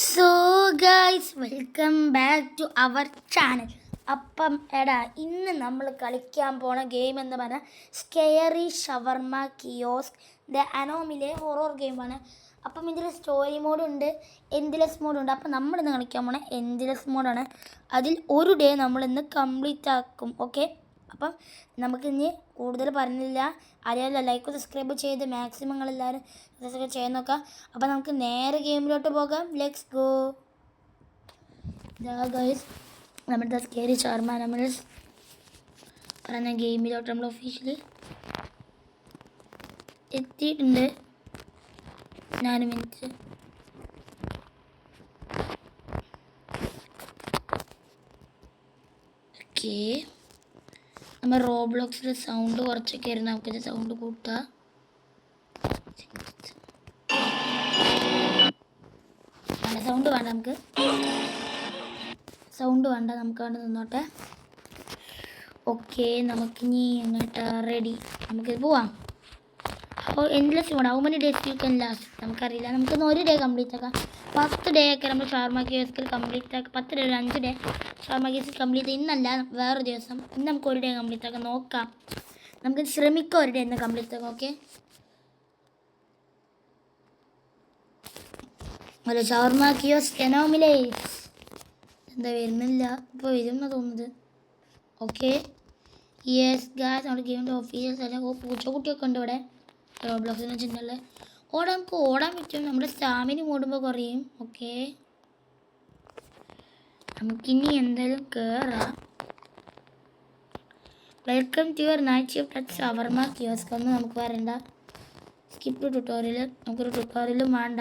So guys welcome back to our channel. അപ്പം എടാ ഇന്ന് നമ്മൾ കളിക്കാൻ പോണ ഗെയിം എന്ന് പറഞ്ഞാൽ scary shawarma kiosk the anomaly horror ഗെയിമാണ്. അപ്പം ഇതിൽ സ്റ്റോറി മോഡുണ്ട്, എൻഡ്ലെസ് മോഡുണ്ട്. അപ്പം നമ്മളിന്ന് കളിക്കാൻ പോണ എൻഡ്ലെസ് മോഡാണ്. അതിൽ ഒരു ഡേ നമ്മളിന്ന് കംപ്ലീറ്റ് ആക്കും. ഓക്കെ, അപ്പം നമുക്കിനി കൂടുതൽ പറഞ്ഞില്ല, അറിയാമല്ലോ, ലൈക്ക് സബ്സ്ക്രൈബ് ചെയ്ത് മാക്സിമം നിങ്ങളെല്ലാവരും ഇതൊക്കെ ചെയ്യാൻ നോക്കാം. അപ്പം നമുക്ക് നേരെ ഗെയിമിലോട്ട് പോകാം. Let's go. ഗൈസ്, നമ്മുടെ സ്കെയറി ഷവർമ നമ്മൾ പറഞ്ഞ ഗെയിമിലോട്ട് നമ്മൾ ഒഫീഷ്യലി എത്തിയിട്ടുണ്ട്. 4 മിനിറ്റ്. ഓക്കെ, നമ്മൾ റോബ്ലോക്സിൽ സൗണ്ട് കുറച്ചൊക്കെ ആയിരുന്നു, നമുക്കിത് സൗണ്ട് കൂട്ടാം. സൗണ്ട് വേണ്ട, നമുക്ക് വേണ്ട നിന്നോട്ടെ. ഓക്കെ, നമുക്കിനി എങ്ങോട്ടാ റെഡി, നമുക്കിത് പോവാം. അപ്പോൾ എൻഡ്ലെസ് വേണം. How many days you can last നമുക്കറിയില്ല. നമുക്കിന്ന് ഒരു ഡേ കംപ്ലീറ്റ് ആക്കാം. 10 ഡേ ഒക്കെ നമ്മൾ ഷവർമ കിയോസ്കിൽ കംപ്ലീറ്റ് ആക്കാം. 10 ഡേ 5 ഡേ ഷവർമ കിയോസ്കിൽ കംപ്ലീറ്റ്. ഇന്നല്ല, വേറൊരു ദിവസം. ഇന്ന് നമുക്ക് ഒരു ഡേ കംപ്ലീറ്റ് ആക്കാം. നോക്കാം, നമുക്ക് ശ്രമിക്കാം ഒരു ഡേ ഇന്ന് കംപ്ലീറ്റ് ആക്കാം. ഓക്കെ, അല്ല ഷവർമ കിയോസ്ക് അനോമിലെ എന്താ വരുന്നില്ല, ഇപ്പോൾ വരും എന്നാണ് തോന്നുന്നത്. ഓക്കെ, യെസ് ഗായ്സ്, നമ്മുടെ ഗെയിമിൻ്റെ ഓഫീഷ്യൽസ് അല്ല. ഓ, പൂച്ചക്കുട്ടിയൊക്കെ ഉണ്ട് ഇവിടെ. റോബ്ലോക്സിന് വെച്ചിട്ടുണ്ടല്ലേ. നമുക്ക് ഓടാൻ പറ്റും, നമ്മുടെ സ്റ്റാമിന ഓടുമ്പോൾ കുറയും. ഓക്കെ, നമുക്കിനി എന്തായാലും കയറാം. Welcome to your night shift at shawarma kiosk എന്ന് നമുക്ക് പറയണ്ട. സ്കിപ്പ് ട്യൂട്ടോറിയൽ, നമുക്കൊരു ട്യൂട്ടോറിയലും വേണ്ട.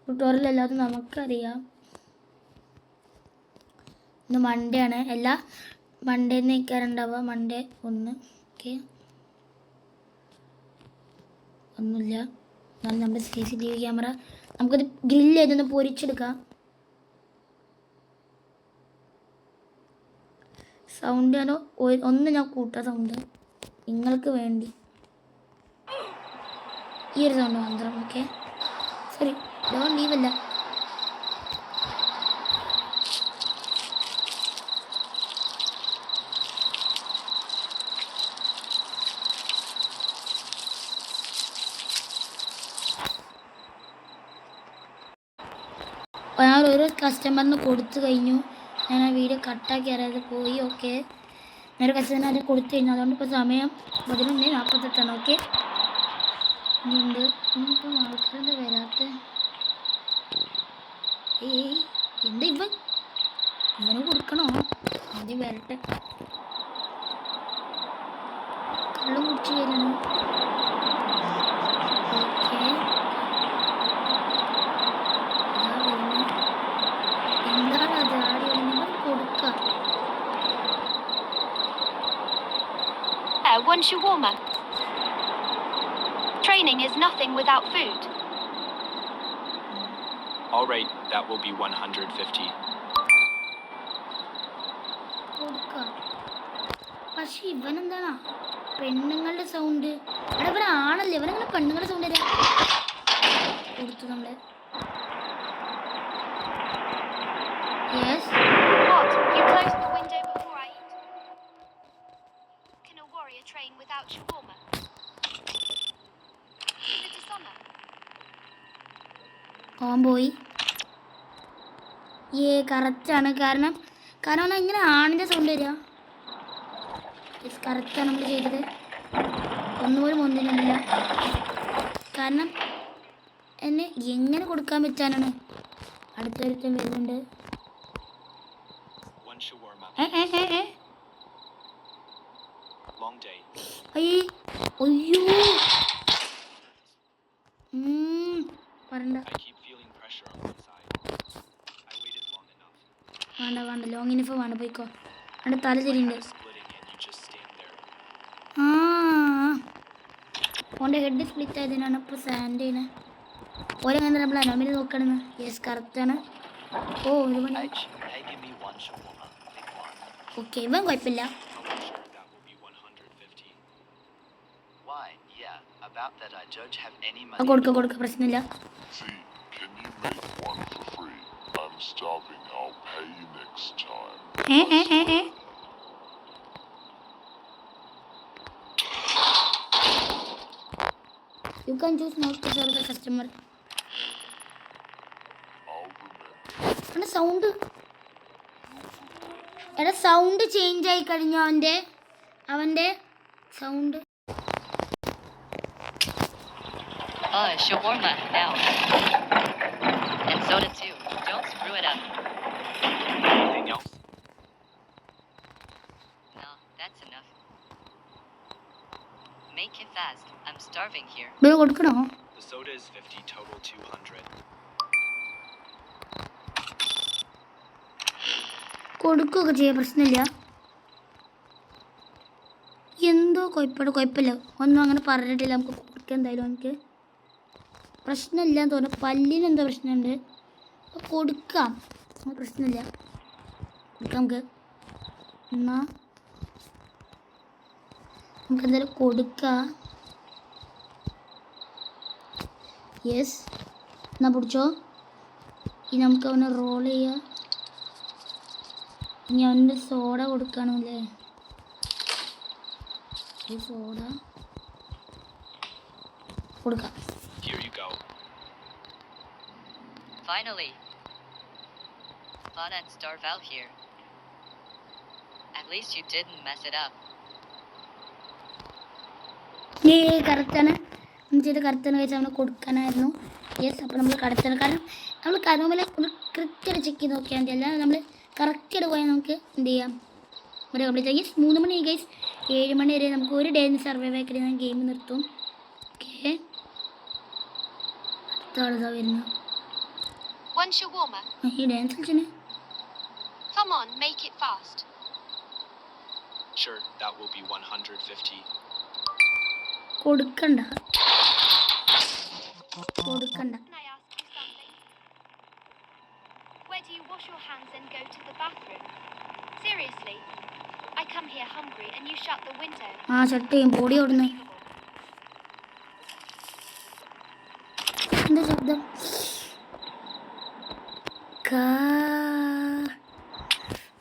ട്യൂട്ടോറിയൽ അല്ലാതെ നമുക്കറിയാം. ഇന്ന് മൺഡേ ആണ്, എല്ലാ മൺഡേന്ന് നിൽക്കാറുണ്ടാവുക. മൺഡേ 1. ഓക്കെ, ഒന്നുമില്ല. എന്നാലും നമ്മുടെ CCTV ക്യാമറ നമുക്കത് ഗ്രില്ല് ചെയ്തൊന്ന് പൊരിച്ചെടുക്കാം. സൗണ്ട് ഞാനോ ഒന്ന് ഞാൻ കൂട്ടാം സൗണ്ട് നിങ്ങൾക്ക് വേണ്ടി. ഈ ഒരു സൗണ്ട് മാത്രം. ഓക്കെ, സോറി, ഡോണ്ട് ലീവല്ല. ഞാൻ ഓരോ കസ്റ്റമറിന് കൊടുത്തു കഴിഞ്ഞു. ഞാൻ ആ വീഡിയോ കട്ടാക്കി അറിയാതെ പോയി. ഓക്കെ, ഞാനൊരു കസ്റ്റമറിന് അത് കൊടുത്തു കഴിഞ്ഞു. അതുകൊണ്ട് ഇപ്പോൾ സമയം 11:48. ഓക്കെ, ഇനിയുണ്ട്. ഇനിയിപ്പം ആൾക്കാരെന്താ വരാത്ത? എന്താ ഇവന് കൊടുക്കണോ? ആദ്യം വരട്ടെ. കള്ളും കുടിച്ച് വരണം. ഓക്കെ, എന്താണ് അത് ആടി കൊടുക്കാം. One shawarma. Training is nothing without food. All right, that will be 150. പക്ഷെ ഇവനെന്താണ് പെണ്ണുങ്ങളുടെ സൗണ്ട്? അവിടെ ഇവനാണല്ലേ, ഇവനങ്ങനെ പെണ്ണുങ്ങളുടെ സൗണ്ട് തരാ കൊടുത്തു നമ്മള്. Yes. What? You closed the window before I eat? Can a warrior train without shawarma? Give it to Sonna. ഓൻ പോയി. കറക്റ്റാണ്. കാരണം ഇങ്ങനെ ആണിൻ്റെ സൗണ്ട് വരിക. കറക്റ്റാണ് നമ്മൾ ചെയ്തത്. ഒന്നുപോലും ഒന്നിനില്ല. കാരണം എന്നെ എങ്ങനെ കൊടുക്കാൻ പറ്റാനാണ്. അടുത്തൊരുത്തം വരുന്നുണ്ട്. അയ്യോ പറണ്ട, വേണ്ട ലോങ് ഇനിഫ് വേണ്ട, പോയിക്കോ. അവിടെ തല തിരിയുണ്ട്. ഓൻ്റെ ഹെഡ് സ്പ്ലിറ്റ് ആയതിനാണ് ഇപ്പോൾ സാൻഡ് ചെയ്യണേ. ഓരെങ്ങനെ നമ്മൾ അനോമിൽ നോക്കണമെന്ന്. യെസ്, കറക്റ്റാണ്. ഓ, ഒരു മണി. ഓക്കെ, ഇവൻ കുഴപ്പമില്ല. കൊടുക്ക പ്രശ്നമില്ല. Make one for free. I'm starving. I'll pay you next time. You can choose not to serve the customer. I'll remember. എടാ സൗണ്ട് സൗണ്ട് ചേഞ്ച് ആയി കഴിഞ്ഞു അവൻ്റെ sound. Shawarma now. And soda too. Don't screw it up. Anything else? No, that's enough. Make it fast. I'm starving here. Bill കൊടുക്കണോ? The soda is 50, total 200. കൊടുക്കുകയൊക്കെ ചെയ്യാം, പ്രശ്നമില്ല. എന്തോ കുഴപ്പമില്ല, ഒന്നും അങ്ങനെ പറഞ്ഞിട്ടില്ല. നമുക്ക് കൊടുക്കാം എന്തായാലും. എനിക്ക് പ്രശ്നമില്ല എന്ന് തോന്നുന്നു. പല്ലിന് എന്തോ പ്രശ്നമുണ്ട്, അപ്പോൾ കൊടുക്കാം, പ്രശ്നമില്ല. കൊടുക്കാം നമുക്ക്. എന്നാൽ നമുക്കെന്തായാലും കൊടുക്കാം. യെസ്, എന്നാൽ പിടിച്ചോ. ഇനി നമുക്ക് അവനെ റോൾ ചെയ്യാം. ഇനി അവൻ്റെ സോഡ കൊടുക്കണമല്ലേ? ഈ സോഡ കൊടുക്കാം. Here you go. Finally. Fun and starve out here. At least you didn't mess it up. കറക്റ്റാണ്. നമ്മൾ ചെയ്ത് കറക്റ്റാണ് കഴിച്ചാൽ നമ്മൾ കൊടുക്കാനായിരുന്നു. യെസ്, അപ്പോൾ നമ്മൾ കറക്റ്റാണ്. കാരണം നമ്മൾ കരുമ്പല ഒന്ന് കൃത്യമായിട്ട് ചെക്ക് ചെയ്ത് നോക്കിയാൽ മതി. അല്ലാതെ നമ്മൾ കറക്റ്റായിട്ട് പോയാൽ നമുക്ക് എന്ത് ചെയ്യാം, ഇവിടെ കംപ്ലീറ്റ് ആയി. 3 മണി ഗൈസ്, 7 മണി വരെ നമുക്ക് ഒരു ഡേ സർവൈവ് ആക്കി ഞാൻ ഗെയിം നിർത്തും. ഓക്കെ, അടുത്ത ആളിതാ വരുന്നു. One shawarma. ഈ dance കളിച്ചിന്. Come on, make it fast. Sure, that will be 150. കൊടുക്കണ്ട. Can I ask you something? Where do you wash your hands and go to the bathroom? Seriously? I come here hungry and you shut the window. ആ shut ചെയ്യും, പൊടി ഓടുന്നു. എന്താ ശബ്ദം?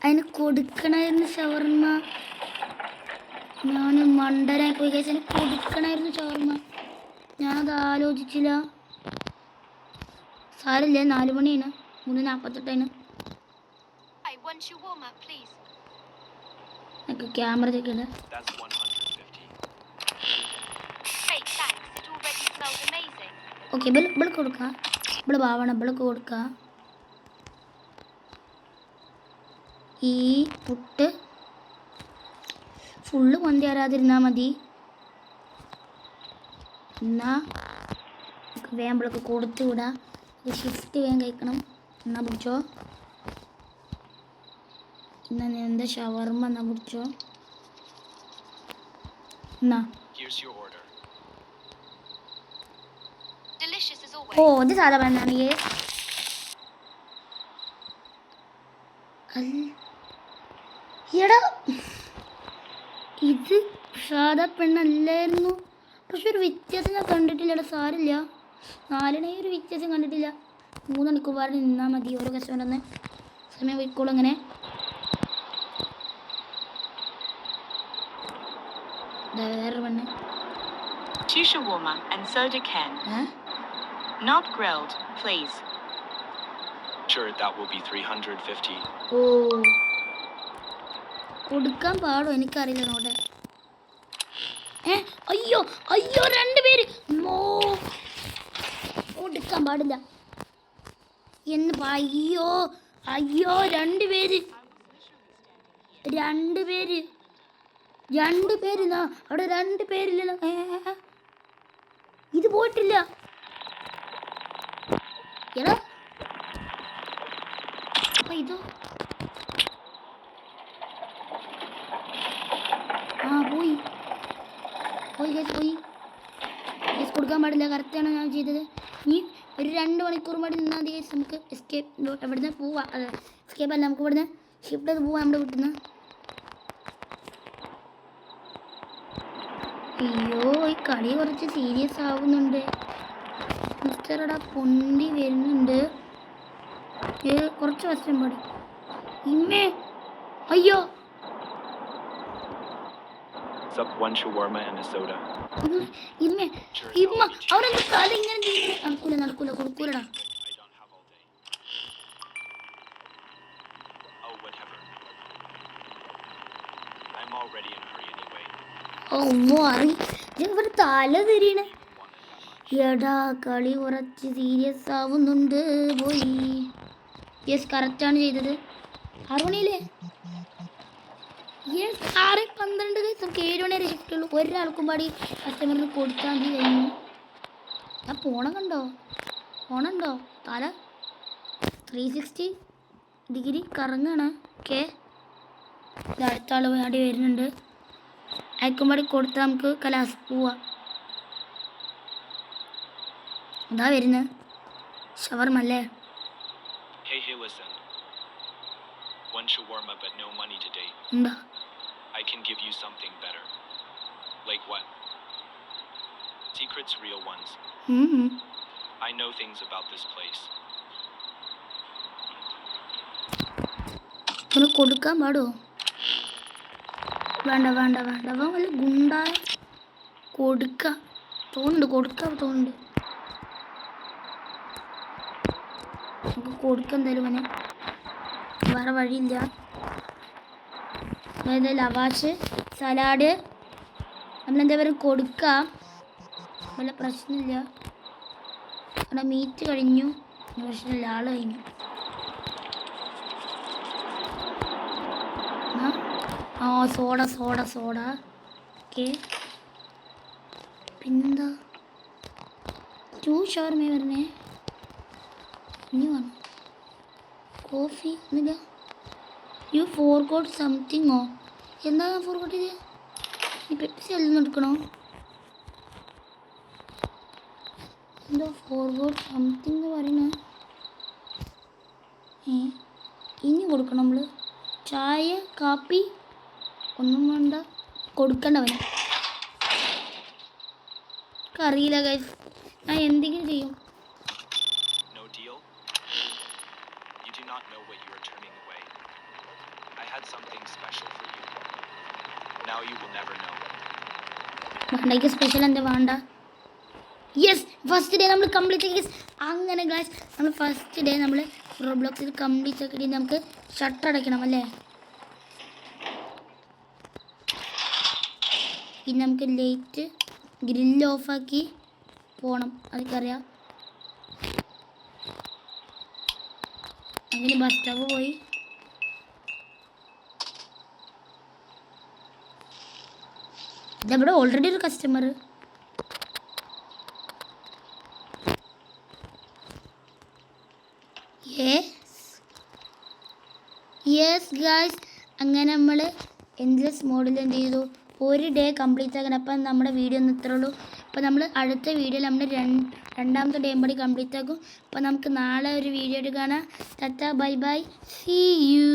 അതിന് കൊടുക്കണമായിരുന്നു ഷവർമ്മ. ഞാൻ മണ്ടനായി പോയി കഴിച്ചാൽ അതിന് കൊടുക്കണമായിരുന്നു ഷവർമ്മ. ഞാനത് ആലോചിച്ചില്ല. സാരില്ല, 4 മണിയാണ്, 3:48. I want shawarma, please. എനിക്ക് ക്യാമറ ചെക്കില്ല. That's 150. Great, thanks. It already smells amazing. Okay, ഇവൾക്ക് കൊടുക്കാം. ഇവള് പാവണം, ഇവൾക്ക് കൊടുക്കാം. ഈ പുട്ട് ഫുള്ള് പൊന്തി വരാതിരുന്നാൽ മതി. എന്നാ നമുക്ക് വേമ്പളൊക്കെ കൊടുത്തു വിടാം. ഷിഫ്റ്റ് വേഗം കഴിക്കണം. എന്നാ പിടിച്ചോ. എന്നാ എന്താ ഷവർമ്മ എന്നാ പിടിച്ചോ. എന്നാ Here's your order. Delicious as always. ഓ, ഇത് സാധാ പെണ്ണാണ്. എടാ, ഇത് സാധാ പെണ്ണല്ലായിരുന്നു. പക്ഷെ ഒരു വ്യത്യാസം ഞാൻ കണ്ടിട്ടില്ല. എടാ സാരില്ല, 4 ഒരു വ്യത്യാസം കണ്ടിട്ടില്ല. 3 മണിക്കൂർ വരെ നിന്നാൽ മതി. ഓരോ കസ്റ്റമർ ഒന്ന് സമയം പോയിക്കോളും. അങ്ങനെ വേറെ പെണ്ണ്. 2 shawarma and soda can. Not grilled, please. Sure, that will be 350. ഓ, കൊടുക്കാൻ പാടോ എനിക്കറിയില്ല. നോട്ടെ. അയ്യോ 2 പേര്. കൊടുക്കാൻ പാടില്ല എന്ന്. അയ്യോ 2 പേര്. അവിടെ 2 പേരില്ലല്ലോ. ഇത് പോയിട്ടില്ല. എടാ, അപ്പൊ ഇതോ? പോയി കൊടുക്കാൻ പാടില്ല. കറക്റ്റാണ് ഞാൻ ചെയ്തത്. ഇനി ഒരു 2 മണിക്കൂർ മടി നിന്നാൽ മതി. നമുക്ക് എസ്കേപ്പ് എവിടുന്ന് പോവാം. അതെ, എസ്കേപ്പ് അല്ല, നമുക്ക് ഇവിടുന്ന് ഷിഫ്റ്റ് ചെയ്ത് പോവാം നമ്മുടെ വീട്ടിൽ നിന്ന്. അയ്യോ, ഈ കളി കുറച്ച് സീരിയസ് ആവുന്നുണ്ട്. എത്രടാ പൊന്തി വരുന്നുണ്ട്. കുറച്ച് വശം പാടി ഇമ്മേ. അയ്യോ Sup, 1 shawarma and a soda. ഇമ്മേ ഇമ്മ അവരെന്താ തല ഇങ്ങനെ നടക്കൂല കൊടുക്കൂലടാ. I don't have all day. Oh, whatever. I'm already in a hurry anyway. ഓ അറി ഇവര് തല തിരിയണ. Even want it that much. എടാ കളി കുറച്ച് സീരിയസ് ആവുന്നുണ്ട്. പോയി. യെസ് കറക്റ്റാണ് ചെയ്തത്. അറുമണിയില്ലേ? യെസ് 6:12 നമുക്ക് 7 മണി വരെ ഷിഫ്റ്റ് ഉള്ളൂ. ഒരാൾക്കും പാടി കസ്റ്റമറിന് കൊടുത്താൽ മതി. കഴിഞ്ഞു. ഞാൻ പോണുണ്ടോ തല 360 ഡിഗ്രി കറങ്ങാണ്. ഓക്കെ അടുത്ത ആൾ വേണ്ടി വരുന്നുണ്ട്. അയക്കുംപാടി കൊടുത്താൽ നമുക്ക് കലാസ് പോവാം. എന്താ വരുന്നത്? ഷവർമല്ലേ? Hey, listen. 1 shawarma, but no money today. എന്താ? I can give you something better. Like what? Secrets, real ones. I know things about this place. കൊടുക്കാൻ പാടുമോ? വേണ്ട വല്ല ഗുണ്ടായ കൊടുക്കാൻ തോന്നുന്നുണ്ട്. നമുക്ക് കൊടുക്കാൻ എന്തായാലും അവനെ, വേറെ വഴിയില്ല. അതായത് ലവാഷ് സലാഡ് നമ്മളെന്തായാലും കൊടുക്കാം. വല്ല പ്രശ്നമില്ല. അവിടെ മീറ്റ് കഴിഞ്ഞു. പ്രശ്നമില്ല, ആള് കഴിഞ്ഞു. ആ സോഡ ഓക്കെ. പിന്നെന്താ 2 ഷവർമ വരണേ. ഇനി വേണം കോഫി. എന്നില്ല യു ഫോർഗോട്ട് സംതിങ്ങോ? എന്താ ഞാൻ ഫോർഗോട്ട് ചെയ്തേ? ഈ പെപ്സി എല്ലാം എടുക്കണോ? എന്താ ഫോർഗോട്ട് സംതിങ് എന്ന് പറയണേ? ഇനി കൊടുക്കണം നമ്മൾ. ചായ കാപ്പി ഒന്നും വേണ്ട, കൊടുക്കണ്ടവന്. അറിയില്ല ഗൈസ്, ഞാൻ എന്തെങ്കിലും ചെയ്യും. No deal? You do not know what you are turning away. I had something special for you. Now you will never know. വേണ്ടയ്ക്ക് സ്പെഷ്യൽ എന്താ വേണ്ട? യെസ് ഫസ്റ്റ് ഡേ നമ്മൾ കംപ്ലീറ്റ് ആക്കി. അങ്ങനെ ഗൈസ് നമ്മൾ ഫസ്റ്റ് ഡേ നമ്മൾ റോബ്ലോക്സിൽ കംപ്ലീറ്റ് ആക്കി. നമുക്ക് ഷട്ടർ അടയ്ക്കണം അല്ലേ? ഇനി നമുക്ക് ലൈറ്റ് ഗ്രില്ല് ഓഫാക്കി പോകണം. അതൊക്കറിയാം. അങ്ങനെ ബസ് സ്റ്റോപ്പ് പോയി. ഇതവിടെ ഓൾറെഡി ഒരു കസ്റ്റമർ. യെസ് ഗായ്സ്, അങ്ങനെ നമ്മൾ എൻഡ്ലെസ് മോഡിൽ എന്ത് ചെയ്തു, ഒരു ഡേ കംപ്ലീറ്റ് ആക്കണം. അപ്പം നമ്മുടെ വീഡിയോ ഒന്നും ഇത്രേ ഉള്ളൂ. അപ്പോൾ നമ്മൾ അടുത്ത വീഡിയോയിൽ നമ്മൾ രണ്ടാമത്തെ ഡേയും കൂടി കംപ്ലീറ്റ് ആക്കും. അപ്പോൾ നമുക്ക് നാളെ ഒരു വീഡിയോ ആയിട്ട് കാണാം. Tata bye bye, see U.